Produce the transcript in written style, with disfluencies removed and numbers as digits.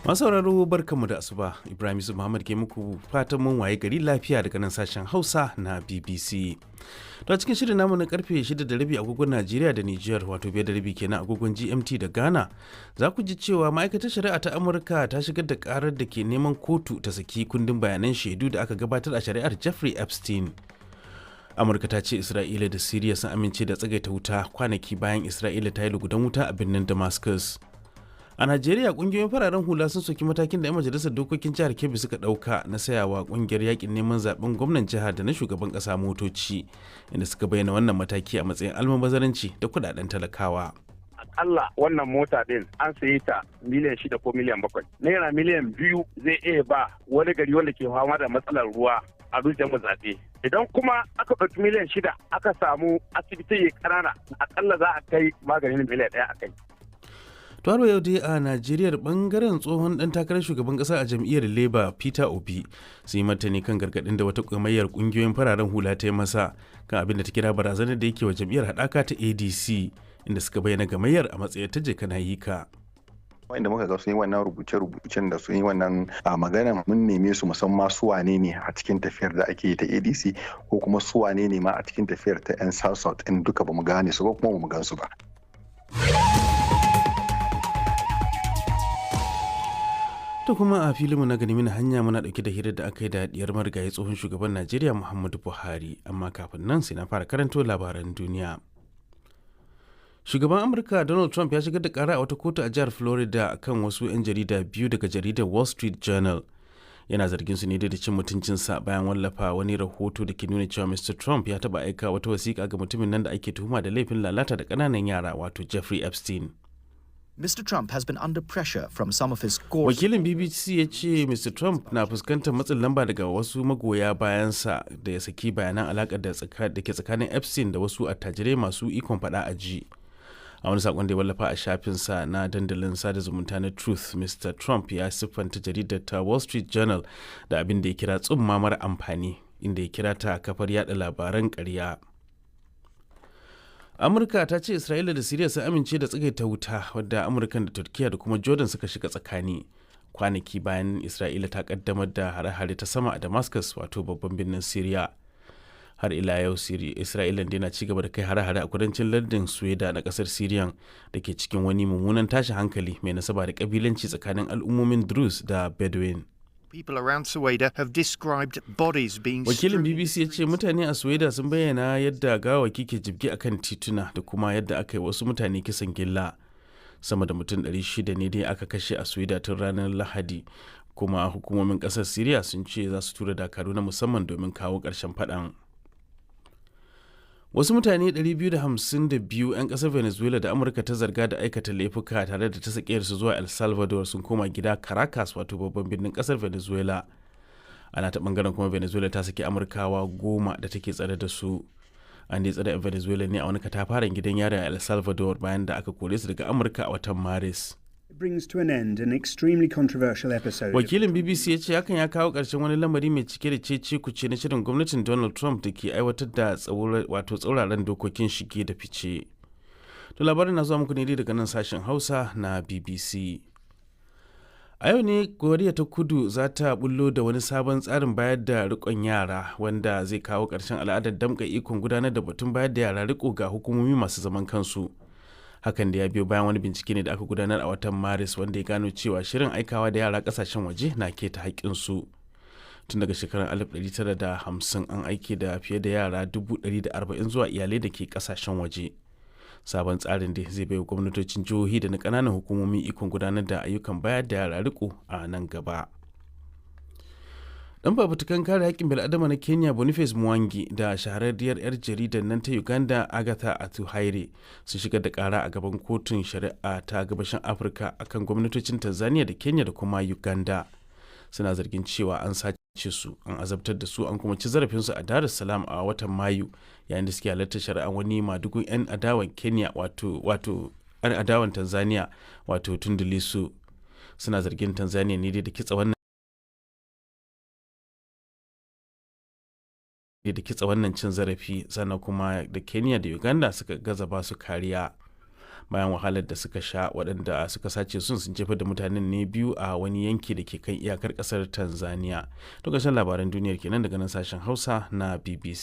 Masu sauraro barkanmu da asuba, Ibrahim Yusuf Muhammad ke muku fatan mun waye gari lafiya daga nan sashen Hausa na BBC. To a cikin shirin namu na karfe 6:30 agogon Najeriya da Nijar wato 5:30 kenan agogon GMT da Ghana, za ku ji cewa ma'aikatar shari'a ta Amurka ta shigar da karar da ke neman kotu ta saki kundin bayanan shaidu da aka gabatar a shari'ar Jeffrey Epstein. Amurka ta ce Isra'ila da Siriya sun amince da tsagaita wuta kwanaki bayan Isra'ila ta yi lugudan wuta a birnin Damascus. A Najeriya kungiyoyin fararen hula sun soki matakin da 'yan majalisar dokokin jihar Kebbi suka dauka na sayawa kungiyar yakin neman zaben gwamnan jihar da na shugaban kasa motoci, inda suka bayyana wannan mataki a matsayin almubazaranci da kudaden talakawa. Akalla wannan mota din an saye ta miliyan 6 ko miliyan 7. Naira miliyan 2 zai iya ba wani gari wanda ke fama da matsalar ruwa a dutsen mu zaɓe. Idan kuma aka ɗauki miliyan 6 aka samu asibiti ƙanana, akalla za a kai maganin miliyan 1 a kai. Tuwaro yau dai a Najeriya bangaren tsohon dan takarar shugaban kasa a jam'iyyar Labour Peter Obi sun yi martani kan gargadin da wata gamayyar kungiyoyin fararen hula ta yi masa kan abin da ta kira barazanar da yake wa jam'iyyar haɗaka ta ADC, inda suka bayyana gamayyar a matsayin ta je kana yi ka. Wanda muka ga sun yi wannan rubuce-rubucen da sun yi wannan magana mun neme su musamman su wane ne a cikin tafiyar da ake yi ta ADC ko kuma su wane ne ma a cikin tafiyar ta 'yan South in duka ba mu gane su ba kuma ba mu gan su ba. To kuma a filinmu na gani hanya muna dauke da hirar da aka yi da diyar marigayi tsohon shugaban Najeriya Muhammadu Buhari, amma kafin nan sai na fara karanto labaran duniya. Shugaban Amurka Donald Trump ya shigar da kara a wata kotu a jihar Florida kan wasu 'yan jarida biyu daga jaridar Wall Street Journal. Yana zargin su ne da cin mutuncinsa bayan wallafa wani rahoto da ke nuna cewa Mr. Trump ya taba aika wata wasiƙa ga mutumin nan da ake tuhuma da laifin lalata da ƙananan yara wato Jeffrey Epstein. Mr. Trump has been under pressure from some of his core... Wakilin BBC ya ce Mr. Trump na fuskantar matsin lamba daga wasu magoya bayansa da ya saki bayanan alaƙar da ke tsakanin Epstein da wasu attajirai masu ikon faɗa a ji. A wani saƙon da ya wallafa a shafinsa na dandalin sada zumunta na Truth, Mr. Trump ya siffanta jaridar ta Wall Street Journal da abin da ya kira tsumma mara amfani, inda ya kira ta kafar yada labaran ƙarya. Amurka ta ce Isra'ila da Siriya sun amince da tsagaita wuta wadda Amurka da Turkiya da kuma Jordan suka shiga tsakani kwanaki bayan Isra'ila ta kaddamar da hare-hare ta sama a Damascus wato babban birnin Siriya. Har ila yau Isra'ila na ci gaba da kai hare-hare a kudancin lardin Suweda na kasar Siriyan da ke cikin wani mummunan tashin hankali mai nasaba da kabilanci tsakanin al'ummomin Druze da Bedouin. People around Suweda have described bodies being... Wakilin BBC ya ce mutane a Suweda sun bayyana yadda gawaki ke jibge a kan tituna da kuma yadda aka yi wasu mutane kisan gilla. Sama da mutum 600 ne dai aka kashe a Suweda tun ranar Lahadi, kuma hukumomin ƙasar Siriya sun ce za su tura dakaru na musamman domin kawo ƙarshen faɗan. Wasu mutane 252 'yan ƙasar Venezuela da Amurka ta zarga da aikata laifuka tare da ta su zuwa El Salvador sun koma gida Caracas wato babban birnin ƙasar Venezuela. Ana ta ɓangaren kuma Venezuela ta saki Amurkawa 10 da take tsare da su. An dai tsare 'yan Venezuela ne a wani katafaren gidan yari a El Salvador bayan da aka kore su daga Amurka a watan Maris. Brings to an end an extremely controversial episode. Wakilin BBC ya ce hakan ya kawo ƙarshen wani lamari mai cike da cece-kuce na shirin gwamnatin Donald Trump da ke aiwatar da tsauraran dokokin shige da fice. To labarin na zuwa muku ne daga nan sashen Hausa na BBC. A yau ne Koriya ta Kudu za ta bullo da wani sabon tsarin bayar da riƙon yara wanda zai kawo ƙarshen al'adar damƙa ikon gudanar da batun bayar da yara riƙo ga hukumomi masu zaman kansu. Hakan da ya biyo bayan wani bincike ne da aka gudanar a watan Maris wanda ya gano cewa shirin aikawa da yara kasashen waje na keta haƙƙinsu. Tun daga shekarar 1950 an aike da fiye da yara 140,000 zuwa iyalai da ke kasashen waje. Sabon tsarin da zai baiwa gwamnatocin jihohi da na ƙananan hukumomi ikon gudanar da ayyukan bayar da yara riko a nan gaba. Dan fafutukan kare haƙƙin bil'adama na Kenya Boniface Mwangi da shahararriyar 'yar jaridar nan ta Uganda Agatha Atuhaire sun shigar da ƙara a gaban kotun shari'a ta gabashin Afirka akan gwamnatocin Tanzania da Kenya da kuma Uganda. Suna zargin cewa an sace su, an azabtar da su, an kuma ci zarafinsu a Dar es Salaam a watan Mayu yayin da suke halartar shari'a wani madugun 'yan adawan Kenya wato 'yan adawan Tanzania wato Tundu Lissu. Suna zargin Tanzania ne da kitsa wannan cin zarafi, sannan kuma da Kenya da Uganda suka gaza ba su kariya. bayan wahalar da suka sha. Waɗanda suka sace sun jefar da mutanen ne biyu a wani yanki da ke kan iyakar ƙasar Tanzania. To ƙarshen labaran duniyar kenan daga nan sashen Hausa na BBC.